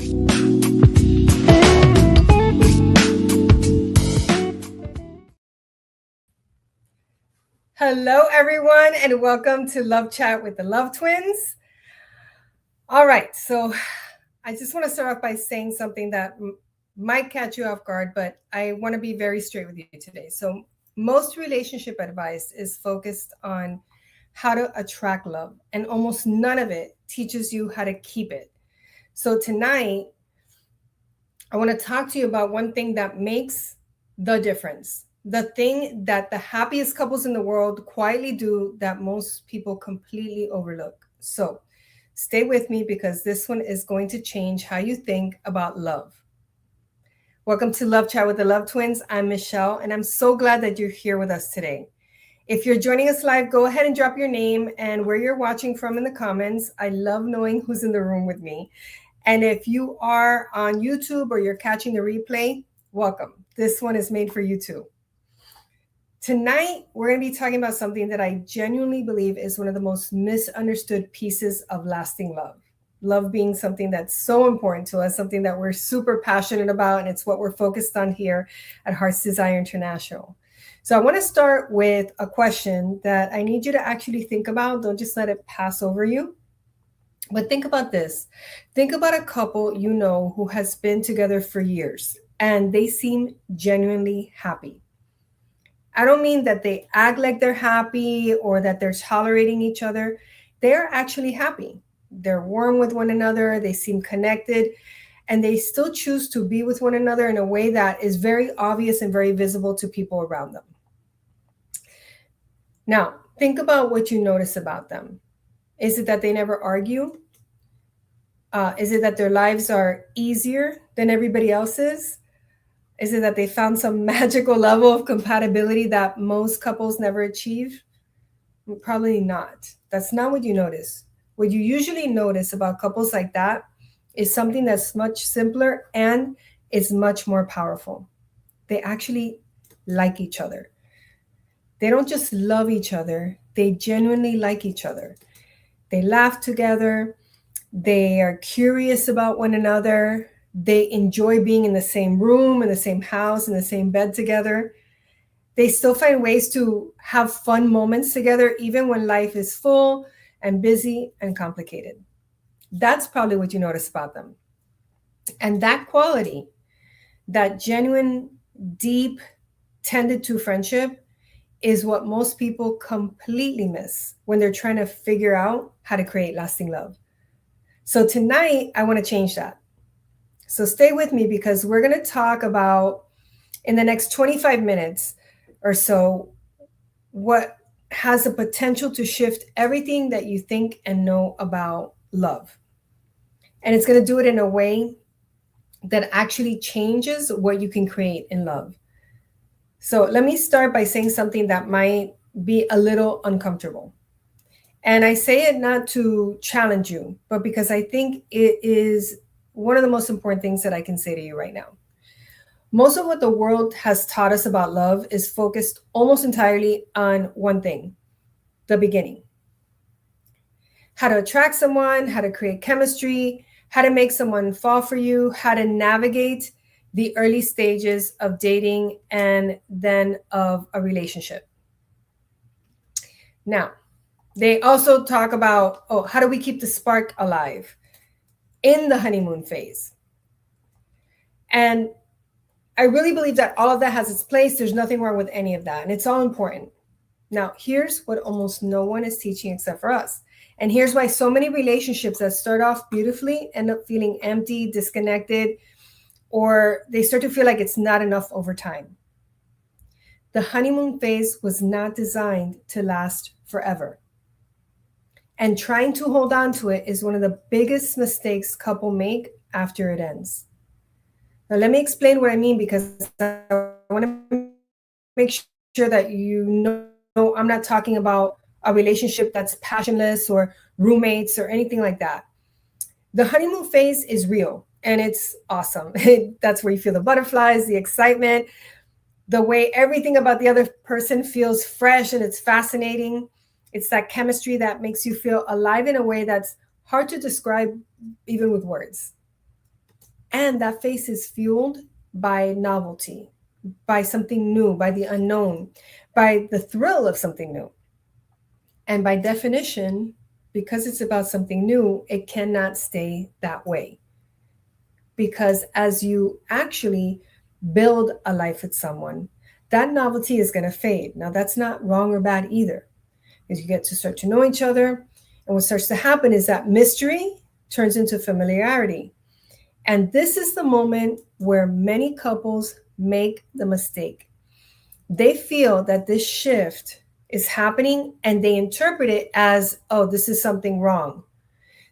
Hello, everyone, and welcome to Love Chat with the Love Twins. All right, so I just want to start off by saying something that might catch you off guard, but I want to be very straight with you today. So most relationship advice is focused on how to attract love, and almost none of it teaches you how to keep it. So tonight, I want to talk to you about one thing that makes the difference. The thing that the happiest couples in the world quietly do that most people completely overlook. So stay with me because this one is going to change how you think about love. Welcome to Love Chat with the Love Twins. I'm Michelle, and I'm so glad that you're here with us today. If you're joining us live, go ahead and drop your name and where you're watching from in the comments. I love knowing who's in the room with me. And if you are on YouTube or you're catching the replay, welcome. This one is made for you too. Tonight, we're going to be talking about something that I genuinely believe is one of the most misunderstood pieces of lasting love. Love being something that's so important to us, something that we're super passionate about, and it's what we're focused on here at Heart's Desire International. So I want to start with a question that I need you to actually think about. Don't just let it pass over you. But think about this. Think about a couple you know who has been together for years, and they seem genuinely happy. I don't mean that they act like they're happy or that they're tolerating each other. They're actually happy. They're warm with one another. They seem connected, and they still choose to be with one another in a way that is very obvious and very visible to people around them. Now, think about what you notice about them. Is it that they never argue? Is it that their lives are easier than everybody else's? Is it that they found some magical level of compatibility that most couples never achieve? Probably not. That's not what you notice. What you usually notice about couples like that is something that's much simpler and is much more powerful. They actually like each other. They don't just love each other, they genuinely like each other. They laugh together. They are curious about one another. They enjoy being in the same room, in the same house, in the same bed together. They still find ways to have fun moments together, even when life is full and busy and complicated. That's probably what you notice about them. And that quality, that genuine, deep, tended to friendship, is what most people completely miss when they're trying to figure out how to create lasting love. So tonight, I want to change that. So stay with me because we're going to talk about, in the next 25 minutes or so, what has the potential to shift everything that you think and know about love. And it's going to do it in a way that actually changes what you can create in love. So let me start by saying something that might be a little uncomfortable. And I say it not to challenge you, but because I think it is one of the most important things that I can say to you right now. Most of what the world has taught us about love is focused almost entirely on one thing, the beginning. How to attract someone, how to create chemistry, how to make someone fall for you, how to navigate the early stages of dating and then of a relationship. Now, they also talk about, how do we keep the spark alive in the honeymoon phase? And I really believe that all of that has its place. There's nothing wrong with any of that. And it's all important. Now, here's what almost no one is teaching except for us. And here's why so many relationships that start off beautifully end up feeling empty, disconnected, or they start to feel like it's not enough over time. The honeymoon phase was not designed to last forever. And trying to hold on to it is one of the biggest mistakes couples make after it ends. Now, let me explain what I mean, because I want to make sure that you know I'm not talking about a relationship that's passionless or roommates or anything like that. The honeymoon phase is real and it's awesome. That's where you feel the butterflies, the excitement, the way everything about the other person feels fresh and it's fascinating. It's that chemistry that makes you feel alive in a way that's hard to describe even with words. And that phase is fueled by novelty, by something new, by the unknown, by the thrill of something new. And by definition, because it's about something new, it cannot stay that way. Because as you actually build a life with someone, that novelty is going to fade. Now, that's not wrong or bad either, because you get to start to know each other. And what starts to happen is that mystery turns into familiarity. And this is the moment where many couples make the mistake. They feel that this shift is happening and they interpret it as, oh, this is something wrong.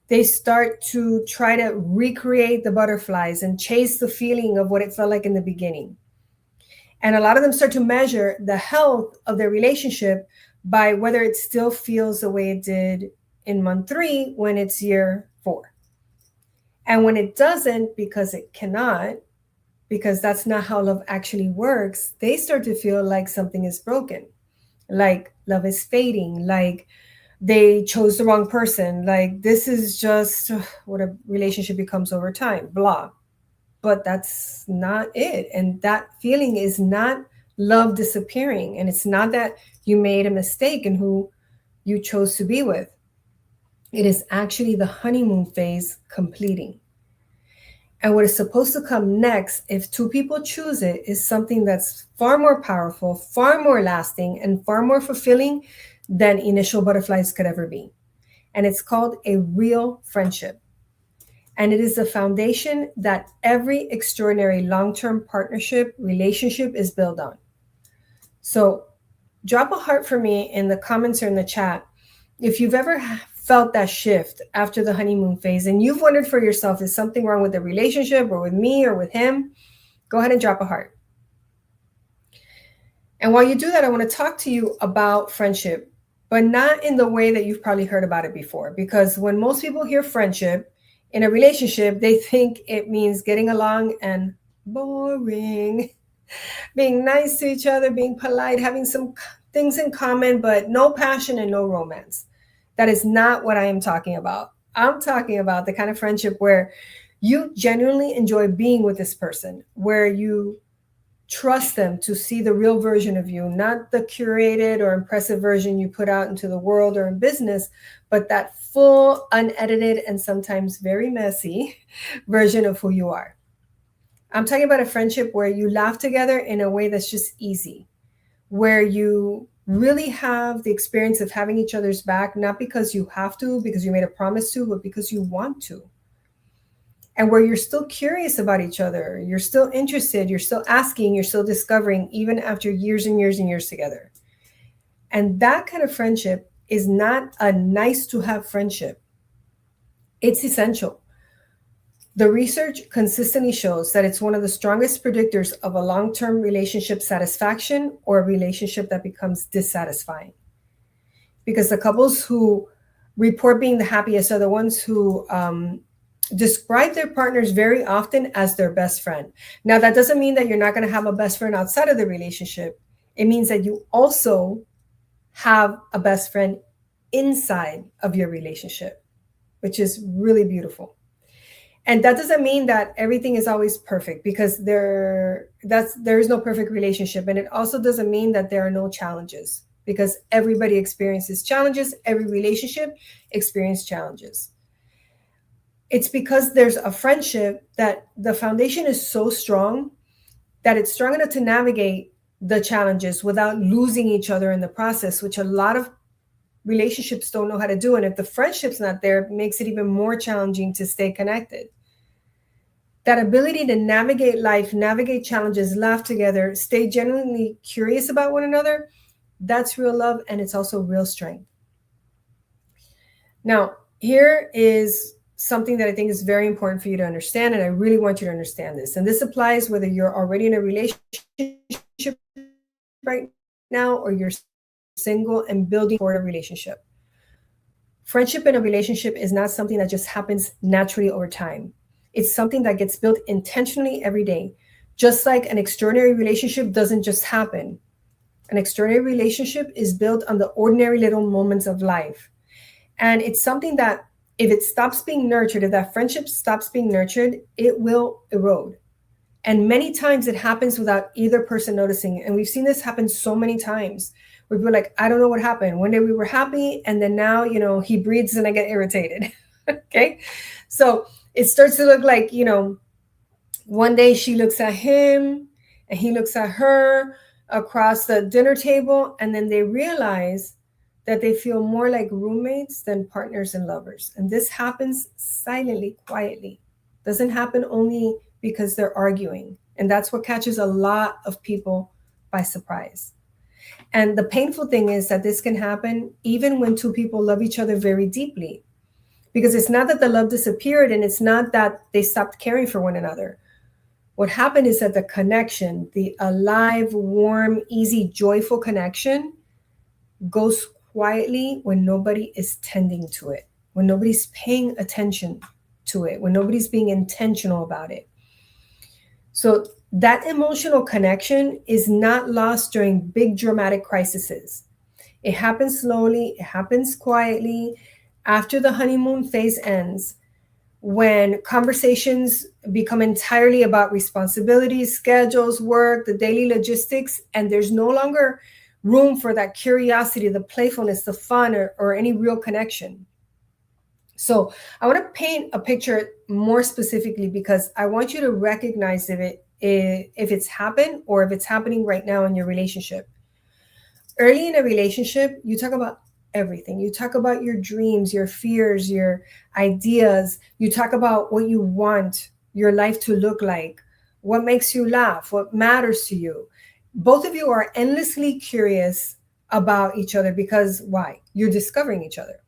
They start to try to recreate the butterflies and chase the feeling of what it felt like in the beginning. And a lot of them start to measure the health of their relationship by whether it still feels the way it did in month 3 when it's year 4. And when it doesn't, because it cannot, because that's not how love actually works, they start to feel like something is broken, like love is fading, like they chose the wrong person, like this is just what a relationship becomes over time, blah. But that's not it. And that feeling is not love disappearing. And it's not that you made a mistake in who you chose to be with. It is actually the honeymoon phase completing. And what is supposed to come next, if two people choose it, is something that's far more powerful, far more lasting, and far more fulfilling than initial butterflies could ever be. And it's called a real friendship. And it is the foundation that every extraordinary long-term partnership relationship is built on. So drop a heart for me in the comments or in the chat if you've ever felt that shift after the honeymoon phase and you've wondered for yourself, is something wrong with the relationship or with me or with him? Go ahead and drop a heart. And while you do that, I want to talk to you about friendship, but not in the way that you've probably heard about it before. Because when most people hear friendship in a relationship, they think it means getting along and boring, being nice to each other, being polite, having some things in common, but no passion and no romance. That is not what I am talking about. I'm talking about the kind of friendship where you genuinely enjoy being with this person, where you trust them to see the real version of you, not the curated or impressive version you put out into the world or in business, but that full, unedited, and sometimes very messy version of who you are. I'm talking about a friendship where you laugh together in a way that's just easy, where you really have the experience of having each other's back, not because you have to, because you made a promise to, but because you want to. And where you're still curious about each other, you're still interested, you're still asking, you're still discovering, even after years and years and years together. And that kind of friendship is not a nice to have friendship. It's essential. The research consistently shows that it's one of the strongest predictors of a long-term relationship satisfaction or a relationship that becomes dissatisfying. Because the couples who report being the happiest are the ones who describe their partners very often as their best friend. Now, that doesn't mean that you're not going to have a best friend outside of the relationship. It means that you also have a best friend inside of your relationship, which is really beautiful. And that doesn't mean that everything is always perfect, because there is no perfect relationship. And it also doesn't mean that there are no challenges, because everybody experiences challenges. Every relationship experiences challenges. It's because there's a friendship that the foundation is so strong that it's strong enough to navigate the challenges without losing each other in the process, which a lot of relationships don't know how to do. And if the friendship's not there, it makes it even more challenging to stay connected. That ability to navigate life, navigate challenges, laugh together, stay genuinely curious about one another, that's real love, and it's also real strength. Now, here is something that I think is very important for you to understand, and I really want you to understand this. And this applies whether you're already in a relationship right now or you're single and building toward a relationship. Friendship in a relationship is not something that just happens naturally over time. It's something that gets built intentionally every day. Just like an extraordinary relationship doesn't just happen. An extraordinary relationship is built on the ordinary little moments of life. And it's something that If it stops being nurtured, if that friendship stops being nurtured, it will erode. And many times it happens without either person noticing. And we've seen this happen so many times where people are like, I don't know what happened. One day we were happy, and then now, he breathes and I get irritated. Okay. So it starts to look like, one day she looks at him and he looks at her across the dinner table, and then they realize that they feel more like roommates than partners and lovers. And this happens silently, quietly. Doesn't happen only because they're arguing. And that's what catches a lot of people by surprise. And the painful thing is that this can happen even when two people love each other very deeply. Because it's not that the love disappeared, and it's not that they stopped caring for one another. What happened is that the connection, the alive, warm, easy, joyful connection, goes quietly when nobody is tending to it, when nobody's paying attention to it, when nobody's being intentional about it. So that emotional connection is not lost during big dramatic crises. It happens slowly, it happens quietly after the honeymoon phase ends, when conversations become entirely about responsibilities, schedules, work, the daily logistics, and there's no longer room for that curiosity, the playfulness, the fun, or any real connection. So I want to paint a picture more specifically, because I want you to recognize if it's happened or if it's happening right now in your relationship. Early in a relationship, you talk about everything. You talk about your dreams, your fears, your ideas. You talk about what you want your life to look like, what makes you laugh, what matters to you. Both of you are endlessly curious about each other, because why? You're discovering each other.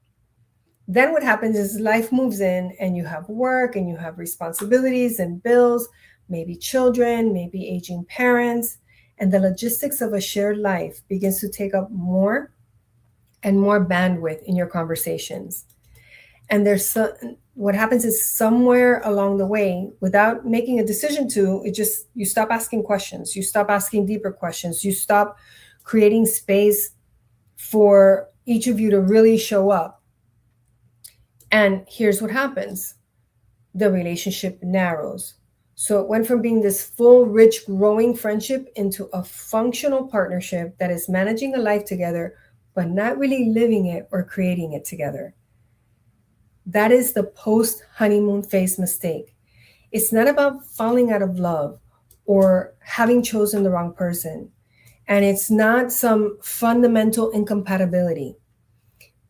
Then what happens is life moves in, and you have work and you have responsibilities and bills, maybe children, maybe aging parents, and the logistics of a shared life begins to take up more and more bandwidth in your conversations. And what happens is, somewhere along the way, without making a decision to, you stop asking questions, you stop asking deeper questions, you stop creating space for each of you to really show up. And here's what happens. The relationship narrows. So it went from being this full, rich, growing friendship into a functional partnership that is managing a life together, but not really living it or creating it together. That is the post-honeymoon phase mistake. It's not about falling out of love or having chosen the wrong person. And it's not some fundamental incompatibility.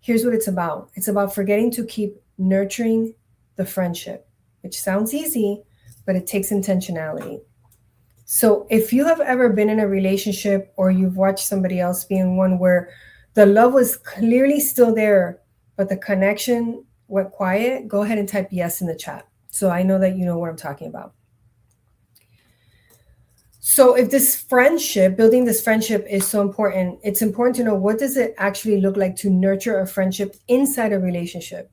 Here's what it's about. It's about forgetting to keep nurturing the friendship, which sounds easy, but it takes intentionality. So if you have ever been in a relationship, or you've watched somebody else be in one where the love was clearly still there, but the connection went quiet, go ahead and type yes in the chat, so I know that you know what I'm talking about. So if building this friendship is so important, it's important to know, what does it actually look like to nurture a friendship inside a relationship?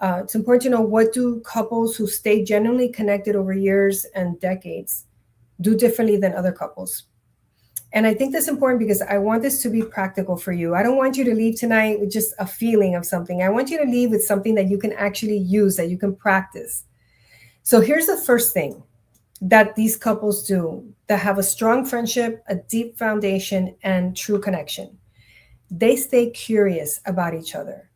It's important to know, what do couples who stay genuinely connected over years and decades do differently than other couples? And I think that's important because I want this to be practical for you. I don't want you to leave tonight with just a feeling of something. I want you to leave with something that you can actually use, that you can practice. So here's the first thing that these couples do that have a strong friendship, a deep foundation, and true connection. They stay curious about each other.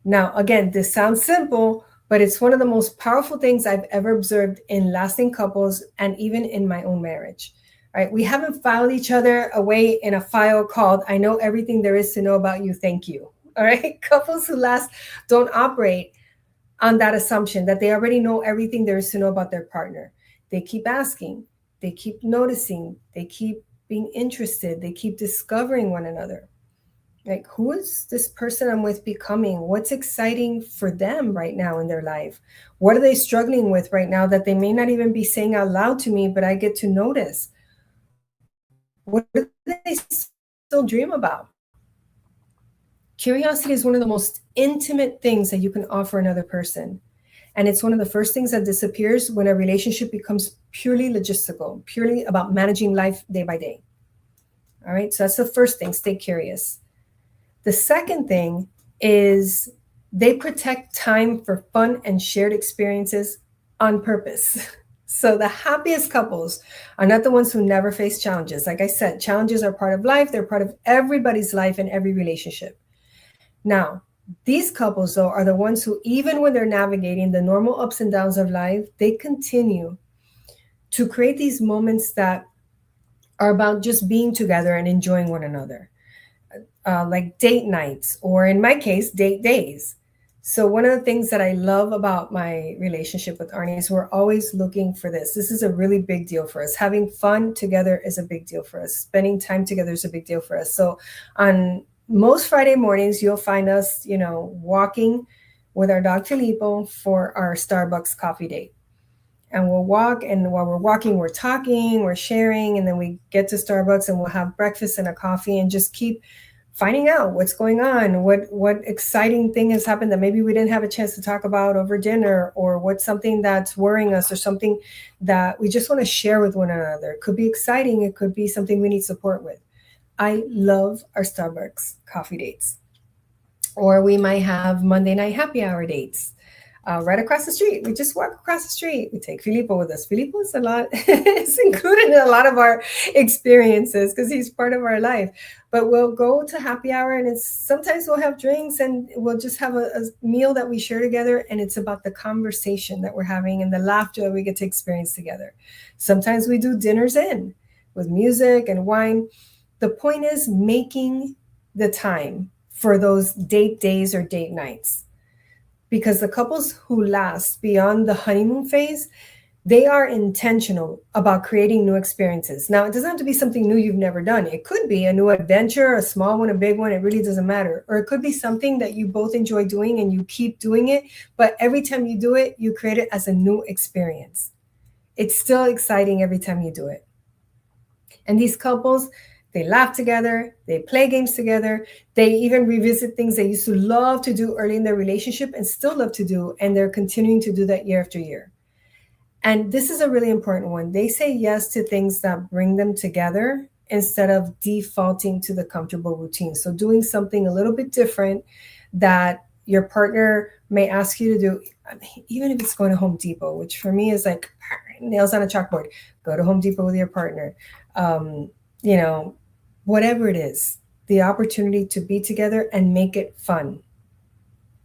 Now, again, this sounds simple, but it's one of the most powerful things I've ever observed in lasting couples, and even in my own marriage. Right? We haven't filed each other away in a file called "I know everything there is to know about you, thank you." All right? Couples who last don't operate on that assumption that they already know everything there is to know about their partner. They keep asking, they keep noticing, they keep being interested, they keep discovering one another. Like, who is this person I'm with becoming? What's exciting for them right now in their life? What are they struggling with right now that they may not even be saying out loud to me, but I get to notice? What do they still dream about? Curiosity is one of the most intimate things that you can offer another person. And it's one of the first things that disappears when a relationship becomes purely logistical, purely about managing life day by day. All right, so that's the first thing, stay curious. The second thing is They protect time for fun and shared experiences on purpose. So the happiest couples are not the ones who never face challenges. Like I said, challenges are part of life, they're part of everybody's life in every relationship. Now, these couples, though, are the ones who, even when they're navigating the normal ups and downs of life, they continue to create these moments that are about just being together and enjoying one another, like date nights, or in my case, date days. So, one of the things that I love about my relationship with Arnie is we're always looking for this. This is a really big deal for us. Having fun together is a big deal for us. Spending time together is a big deal for us. So, on most Friday mornings, you'll find us, walking with our dog Filippo for our Starbucks coffee date. And we'll walk, and while we're walking, we're talking, we're sharing, and then we get to Starbucks and we'll have breakfast and a coffee and just keep finding out what's going on, what exciting thing has happened that maybe we didn't have a chance to talk about over dinner, or what's something that's worrying us, or something that we just want to share with one another. It could be exciting, it could be something we need support with. I love our Starbucks coffee dates. Or we might have Monday night happy hour dates. Right across the street. We just walk across the street. We take Filippo with us. Filippo is a lot, it's included in a lot of our experiences because he's part of our life. But we'll go to happy hour, and it's sometimes we'll have drinks and we'll just have a meal that we share together. And it's about the conversation that we're having and the laughter that we get to experience together. Sometimes we do dinners in with music and wine. The point is making the time for those date days or date nights, because the couples who last beyond the honeymoon phase, they are intentional about creating new experiences. Now, it doesn't have to be something new you've never done. It could be a new adventure, a small one, a big one. It really doesn't matter. Or it could be something that you both enjoy doing and you keep doing it, but every time you do it, you create it as a new experience. It's still exciting every time you do it. And these couples, they laugh together, they play games together, they even revisit things they used to love to do early in their relationship and still love to do, and they're continuing to do that year after year. And this is a really important one. They say yes to things that bring them together instead of defaulting to the comfortable routine. So doing something a little bit different that your partner may ask you to do, even if it's going to Home Depot, which for me is like nails on a chalkboard. Go to Home Depot with your partner. You know, whatever it is, the opportunity to be together and make it fun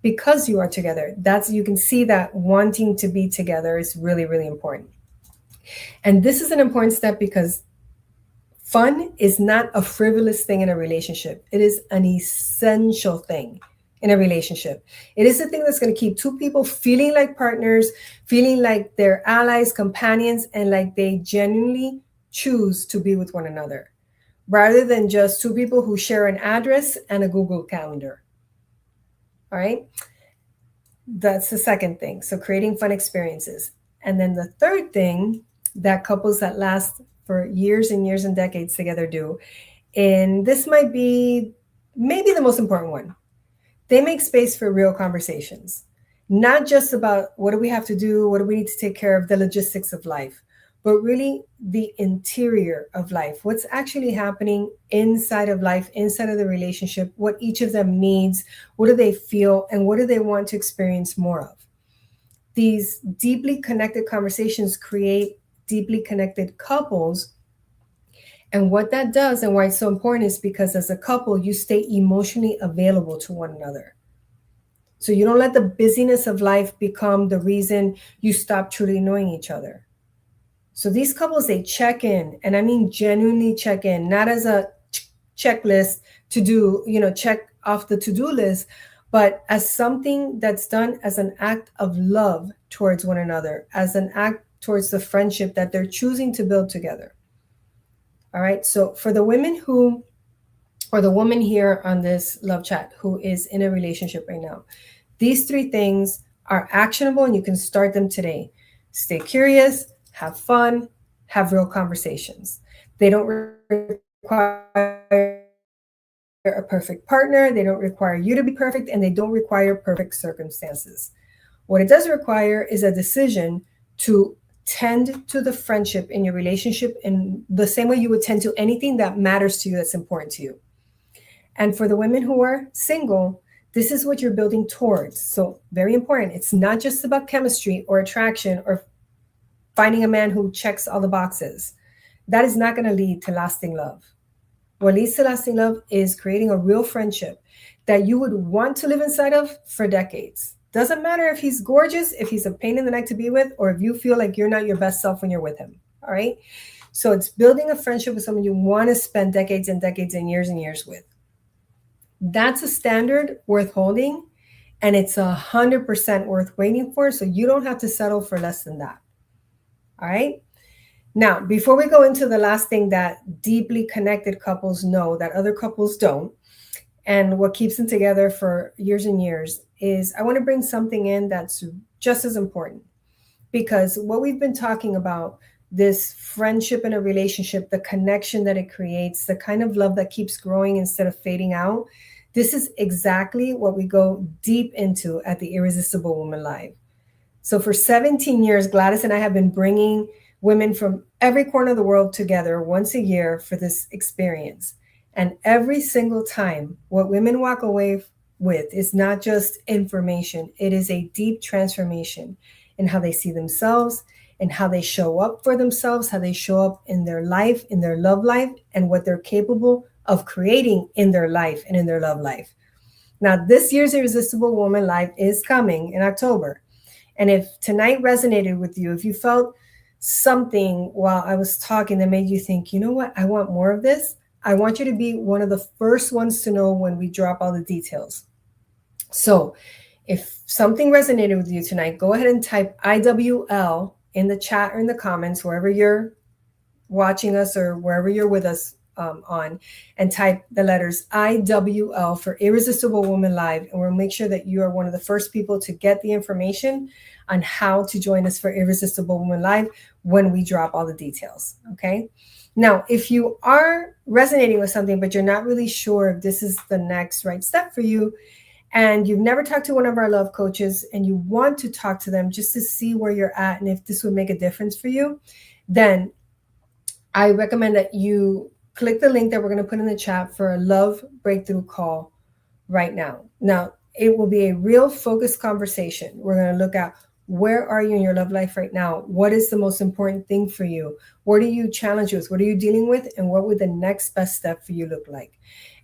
because you are together. That's, you can see that wanting to be together is really, really important. And this is an important step because fun is not a frivolous thing in a relationship. It is an essential thing in a relationship. It is the thing that's going to keep two people feeling like partners, feeling like they're allies, companions, and like they genuinely choose to be with one another, rather than just two people who share an address and a Google Calendar. All right. That's the second thing. So creating fun experiences. And then the third thing that couples that last for years and years and decades together do, and this might be maybe the most important one, they make space for real conversations, not just about what do we have to do, what do we need to take care of, the logistics of life, but really the interior of life, what's actually happening inside of life, inside of the relationship, what each of them needs, what do they feel, and what do they want to experience more of. These deeply connected conversations create deeply connected couples. And what that does and why it's so important is because as a couple, you stay emotionally available to one another. So you don't let the busyness of life become the reason you stop truly knowing each other. So these couples, they check in, and I mean genuinely check in, not as a checklist to do, check off the to-do list, but as something that's done as an act of love towards one another, as an act towards the friendship that they're choosing to build together. All right. So for the women who, or the woman here on this love chat who is in a relationship right now, these three things are actionable and you can start them today. Stay curious, have fun, have real conversations. They don't require a perfect partner. They don't require you to be perfect, and they don't require perfect circumstances. What it does require is a decision to tend to the friendship in your relationship in the same way you would tend to anything that matters to you, that's important to you. And for the women who are single, This is what you're building towards. So very important. It's not just about chemistry or attraction or finding a man who checks all the boxes. That is not going to lead to lasting love. What leads to lasting love is creating a real friendship that you would want to live inside of for decades. Doesn't matter if he's gorgeous, if he's a pain in the neck to be with, or if you feel like you're not your best self when you're with him. All right. So it's building a friendship with someone you want to spend decades and decades and years with. That's a standard worth holding, and it's 100% worth waiting for. So you don't have to settle for less than that. All right. Now, before we go into the last thing that deeply connected couples know that other couples don't, and what keeps them together for years and years, is I want to bring something in that's just as important. Because what we've been talking about, this friendship in a relationship, the connection that it creates, the kind of love that keeps growing instead of fading out, this is exactly what we go deep into at the Irresistible Woman Live. So for 17 years, Gladys and I have been bringing women from every corner of the world together once a year for this experience. And every single time, what women walk away with is not just information, it is a deep transformation in how they see themselves and how they show up for themselves, how they show up in their life, in their love life, and what they're capable of creating in their life and in their love life. Now, this year's Irresistible Woman Live is coming in October. And if tonight resonated with you, if you felt something while I was talking that made you think, you know what, I want more of this, I want you to be one of the first ones to know when we drop all the details. So if something resonated with you tonight, go ahead and type IWL in the chat or in the comments, wherever you're watching us or wherever you're with us on, and type the letters IWL for Irresistible Woman Live. And we'll make sure that you are one of the first people to get the information on how to join us for Irresistible Woman Live when we drop all the details. Okay. Now, if you are resonating with something, but you're not really sure if this is the next right step for you, and you've never talked to one of our love coaches and you want to talk to them just to see where you're at and if this would make a difference for you, then I recommend that you click the link that we're going to put in the chat for a love breakthrough call right now. Now, it will be a real focused conversation. We're going to look at where are you in your love life right now? What is the most important thing for you? What are you challenged with? What are you dealing with? And what would the next best step for you look like?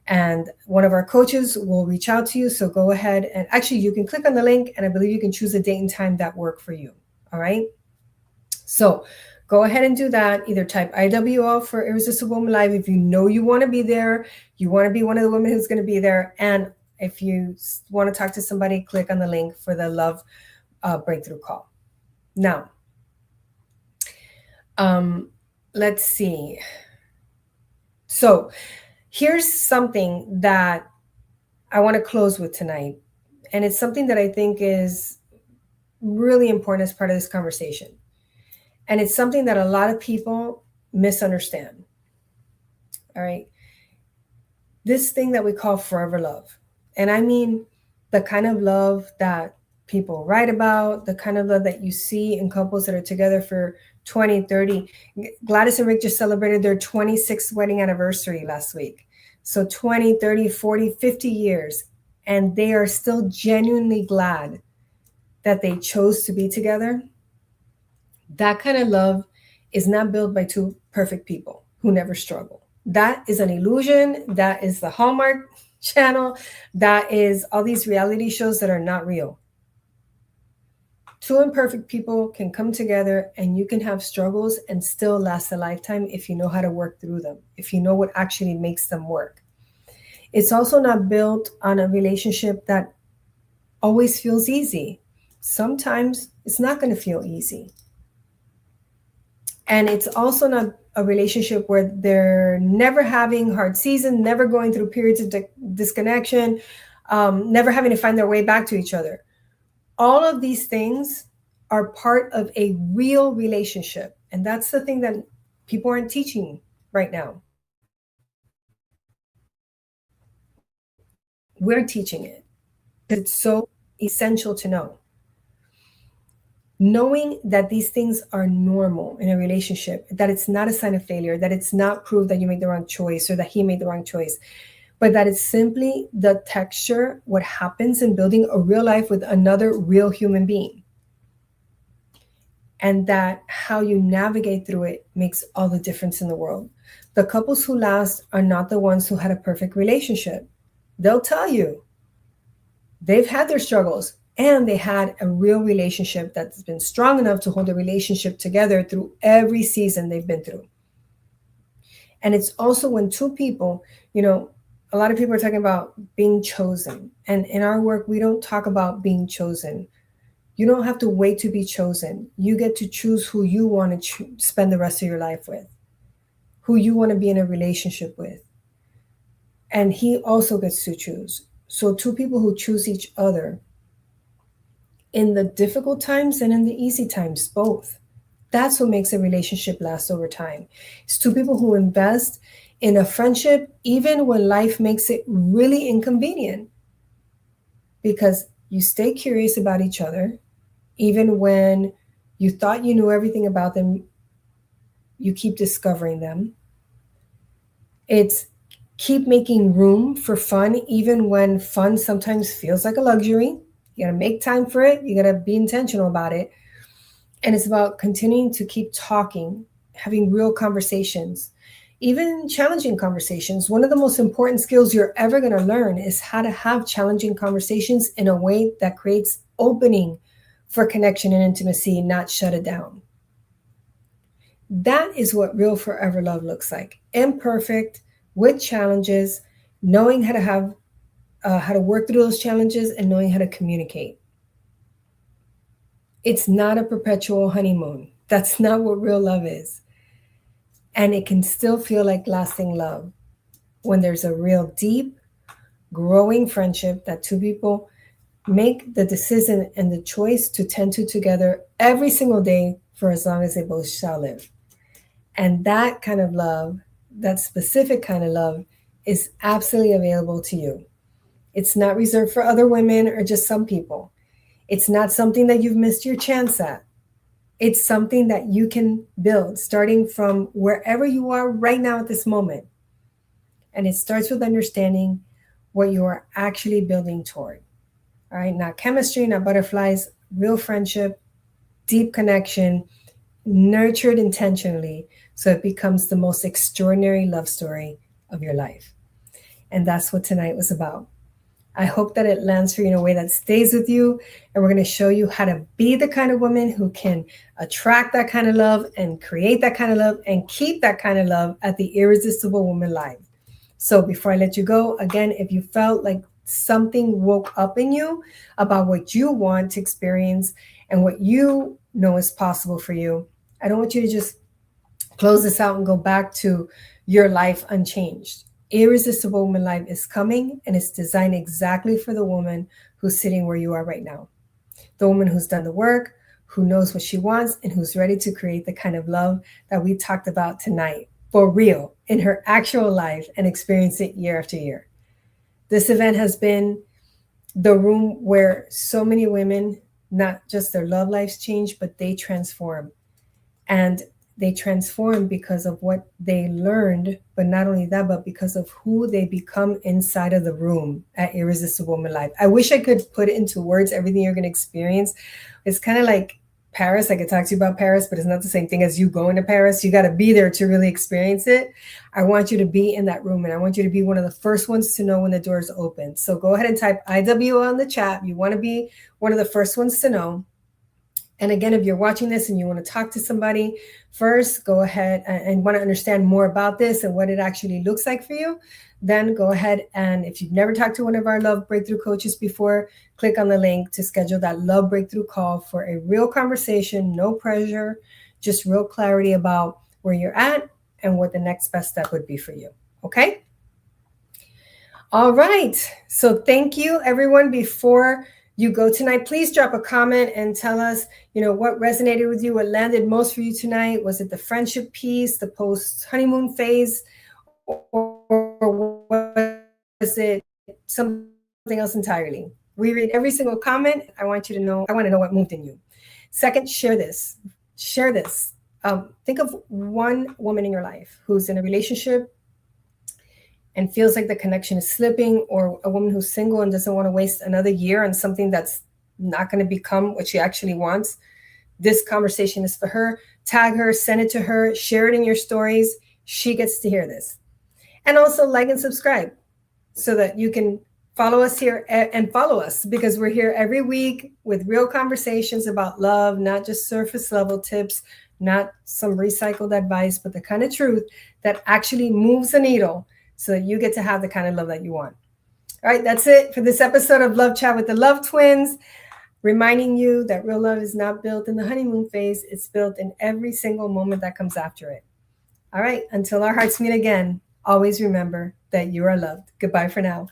And one of our coaches will reach out to you. So go ahead and actually you can click on the link and I believe you can choose a date and time that work for you. All right. So go ahead and do that. Either type IWL for Irresistible Woman Live if you know you want to be there. You want to be one of the women who's going to be there. And if you want to talk to somebody, click on the link for the love breakthrough call. Now, let's see. So here's something that I want to close with tonight. And it's something that I think is really important as part of this conversation. And it's something that a lot of people misunderstand. All right. This thing that we call forever love. And I mean the kind of love that people write about, the kind of love that you see in couples that are together for 20, 30. Gladys and Rick just celebrated their 26th wedding anniversary last week. So 20, 30, 40, 50 years. And they are still genuinely glad that they chose to be together. That kind of love is not built by two perfect people who never struggle. That is an illusion. That is the Hallmark Channel. That is all these reality shows that are not real. Two imperfect people can come together and you can have struggles and still last a lifetime if you know how to work through them, if you know what actually makes them work. It's also not built on a relationship that always feels easy. Sometimes it's not going to feel easy. And it's also not a relationship where they're never having hard seasons, never going through periods of disconnection, never having to find their way back to each other. All of these things are part of a real relationship. And that's the thing that people aren't teaching right now. We're teaching it. It's so essential to know. Knowing that these things are normal in a relationship, that it's not a sign of failure, that it's not proof that you made the wrong choice or that he made the wrong choice. but that it's simply the texture, what happens in building a real life with another real human being. And that how you navigate through it makes all the difference in the world. The couples who last are not the ones who had a perfect relationship. They'll tell you they've had their struggles and they had a real relationship that's been strong enough to hold the relationship together through every season they've been through. And it's also when two people, a lot of people are talking about being chosen. And in our work, we don't talk about being chosen. You don't have to wait to be chosen. You get to choose who you want to spend the rest of your life with, who you want to be in a relationship with. And he also gets to choose. So two people who choose each other in the difficult times and in the easy times, both. That's what makes a relationship last over time. It's two people who invest in a friendship even when life makes it really inconvenient, because you stay curious about each other. Even when you thought you knew everything about them, you keep discovering them. It's keep making room for fun, even when fun sometimes feels like a luxury. You gotta make time for it. You gotta be intentional about it. And it's about continuing to keep talking, having real conversations, even challenging conversations. One of the most important skills you're ever gonna learn is how to have challenging conversations in a way that creates opening for connection and intimacy, not shut it down. That is what real forever love looks like. Imperfect, with challenges, knowing how to have how to work through those challenges and knowing how to communicate. It's not a perpetual honeymoon. That's not what real love is. And it can still feel like lasting love when there's a real deep, growing friendship that two people make the decision and the choice to tend to together every single day for as long as they both shall live. And that kind of love, that specific kind of love, is absolutely available to you. It's not reserved for other women or just some people. It's not something that you've missed your chance at. It's something that you can build starting from wherever you are right now at this moment. And it starts with understanding what you are actually building toward. All right, not chemistry, not butterflies, real friendship, deep connection, nurtured intentionally, so it becomes the most extraordinary love story of your life. And that's what tonight was about. I hope that it lands for you in a way that stays with you. And we're going to show you how to be the kind of woman who can attract that kind of love and create that kind of love and keep that kind of love at the Irresistible Woman Live. So before I let you go, again, if you felt like something woke up in you about what you want to experience and what you know is possible for you, I don't want you to just close this out and go back to your life unchanged. Irresistible Woman Life is coming, and it's designed exactly for the woman who's sitting where you are right now. The woman who's done the work, who knows what she wants, and who's ready to create the kind of love that we talked about tonight, for real, in her actual life, and experience it year after year. This event has been the room where so many women, not just their love lives change, but they transform. And they transform because of what they learned, but not only that, but because of who they become inside of the room at Irresistible Woman Life. I wish I could put it into words, everything you're going to experience. It's kind of like Paris. I could talk to you about Paris, but it's not the same thing as you going to Paris. You got to be there to really experience it. I want you to be in that room, and I want you to be one of the first ones to know when the doors open. So go ahead and type IW on the chat. You want to be one of the first ones to know. And again, if you're watching this and you want to talk to somebody, first go ahead and want to understand more about this and what it actually looks like for you, then go ahead, and if you've never talked to one of our Love Breakthrough coaches before, click on the link to schedule that Love Breakthrough call for a real conversation, no pressure, just real clarity about where you're at and what the next best step would be for you. Okay? All right. So thank you, everyone. Before you go tonight, please drop a comment and tell us, what resonated with you, what landed most for you tonight. Was it the friendship piece, the post-honeymoon phase, or was it something else entirely? We read every single comment. I want to know what moved in you. Second, share this. Think of one woman in your life who's in a relationship and feels like the connection is slipping, or a woman who's single and doesn't want to waste another year on something that's not going to become what she actually wants, this conversation is for her. Tag her, send it to her, share it in your stories. She gets to hear this. And also like and subscribe so that you can follow us here and follow us, because we're here every week with real conversations about love, not just surface level tips, not some recycled advice, but the kind of truth that actually moves the needle so that you get to have the kind of love that you want. All right, that's it for this episode of Love Chat with the Love Twins. Reminding you that real love is not built in the honeymoon phase. It's built in every single moment that comes after it. All right, until our hearts meet again, always remember that you are loved. Goodbye for now.